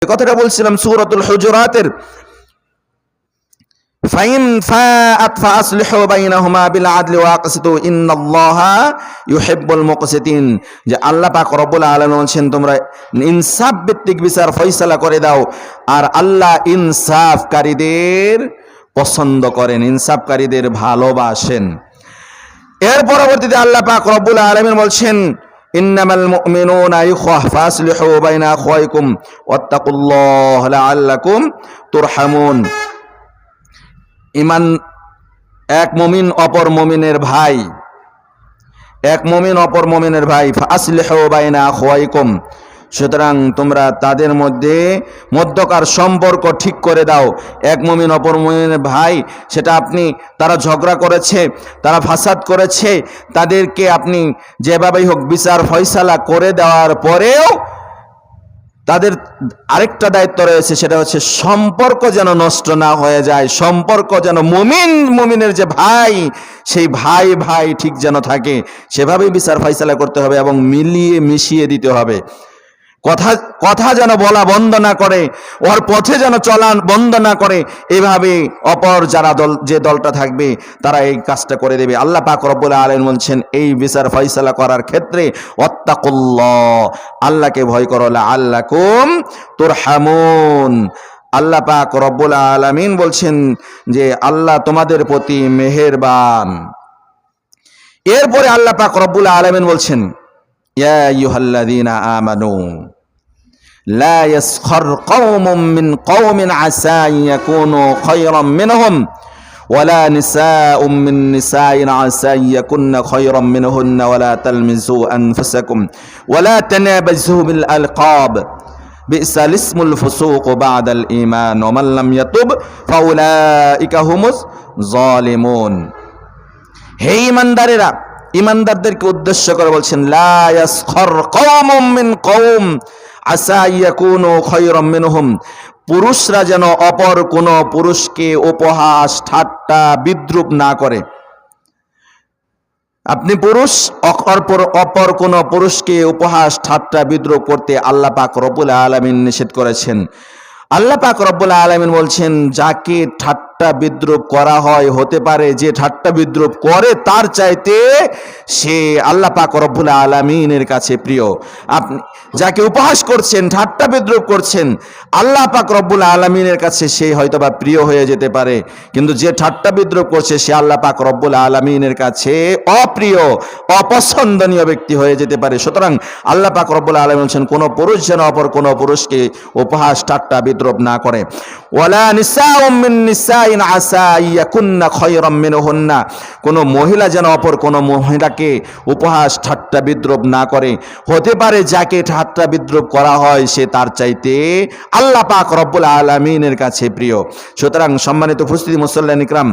কথাটা বলছিলাম সূরাতুল হুজুরাতের, ফাইন ফাআত ফাসলিহু বাইনাহুমা বিল আদলি ওয়া আকসিতু ইন্নাল্লাহা ইউহিব্বুল মুকসিতিন, যে আল্লাহ পাক রব্বুল আলামিন বলেন তোমরা ইনসাফ ভিত্তিক বিচার ফয়সালা করে দাও, আর আল্লাহ ইনসাফকারীদের পছন্দ করেন, ইনসাফকারীদের ভালোবাসেন। এর পরবর্তীতে আল্লাহ পাক রব্বুল আলামিন বলছেন ইন্নামাল মুমিনুনা ইখওয়া ফাসলিহু বাইনা আখওয়াইকুম ওয়াত্তাকুল্লাহ লাআল্লাকুম তুরহামুন। ইমান এক মুমিন অপর মুমিনের ভাই, এক মুমিন অপর মুমিনের ভাই। ফাসলিহু বাইনা আখওয়াইকুম, সুতরাং তোমরা তাদের মধ্যকার সম্পর্ক ঠিক করে দাও। এক মুমিন অপর মুমিনের ভাই, সেটা আপনি তারা ঝগড়া করেছে, তারা ফাসাদ করেছে, তাদেরকে আপনি যেভাবেই হোক বিচার ফয়সালা করে দেওয়ার পরেও তাদের আরেকটা দায়িত্ব রয়েছে, সেটা হচ্ছে সম্পর্ক যেন নষ্ট না হয়ে যায়, সম্পর্ক যেন মুমিনের যে ভাই, সেই ভাই ভাই ঠিক যেন থাকে, সেভাবেই বিচার ফয়সালা করতে হবে এবং মিলিয়ে মিশিয়ে দিতে হবে। কথা যেন বলা বন্ধ না করে, ওর পথে যেন চলা বন্ধ না করে, এভাবে অপর যারা যে দলটা থাকবে তারা এই কাজটা করে দেবে। আল্লাহ পাক রব্বুল আলামিন বলছেন এই বিচার ফয়সালা করার ক্ষেত্রে ওয়াত্তাকুল্লাহ, আল্লাহকে ভয় করো, লাআল্লাকুম তুরহামুন। আল্লাহ পাক রব্বুল আলামিন বলছেন যে আল্লাহ তোমাদের প্রতি মেহেরবান। এরপরে আল্লাহ পাক রব্বুল আলামিন বলছেন ইয়া আইয়ুহাল্লাযীনা আমানু লা ইয়াসখার কওমুম মিন কওমিন আসা আন ইয়াকুনু খায়রাম মিনহুম ওয়ালা নিসাউম মিন নিসাইন আসা আন ইয়াকুন্না খায়রাম মিনহুন্না ওয়ালা তালমিজু আনফুসাকুম ওয়ালা তানাবাযু বিল আলকাব বিসাল ইসমুল ফুসুক বা'দাল ঈমান ওয়া মান লাম ইয়াতুব ফাউলাইকা হুমুজ যালিমুন। হে ঈমানদারেরা, ঈমানদারদেরকে উদ্দেশ্য করে বলছেন লা ইয়াসখার কওমুম মিন কওম আসা ইয়াকুনু খায়রাম মিনহুম, পুরুষরা যেন অপর কোন পুরুষকে উপহাস ঠাট্টা বিদ্রূপ না করে। আপনি পুরুষ অপর কোন পুরুষকে উপহাস ঠাট্টা বিদ্রূপ করতে আল্লাহ পাক রব্বুল আলামিন নিষেধ করেছেন। আল্লাহ পাক রব্বুল আলামিন বলছেন যাকে ঠাট্টা বিদ্রূপ করা হয়, হতে পারে যে ঠাট্টা বিদ্রূপ করে তার চাইতে সে আল্লাহ পাক রব্বুল আলামিনের কাছে প্রিয়। আপনি যাকে উপহাস করছেন, ঠাট্টা বিদ্রূপ করছেন, আল্লাহ পাক রব্বুল আলামিনের কাছে সে হয়তোবা প্রিয় হয়ে যেতে পারে, কিন্তু যে ঠাট্টা বিদ্রূপ করছে সে আল্লাহ পাক রব্বুল আলামিনের কাছে অপ্রিয়, অপছন্দনীয় ব্যক্তি হয়ে যেতে পারে। সুতরাং আল্লাহ পাক রব্বুল আলামিন বলেন কোন পুরুষ যেন অপর কোন পুরুষকে উপহাস ঠাট্টা বিদ্রূপ না করে। ওয়ালা নিসাউম মিন নিসাইন আসা ইয়াকুন্না খায়রাম মিনহুন্না, কোন মহিলা যেন অপর কোন মহিলাকে উপহাস ঠাট্টা বিদ্রূপ না করে, হতে পারে যাকে ঠাট্টা বিদ্রূপ করা হয় সে তার চাইতে আল্লাহ পাক রব্বুল আলামিনের কাছে প্রিয়। সুতরাং সম্মানিত উপস্থিতি মুসল্লিয়ান ইকরাম,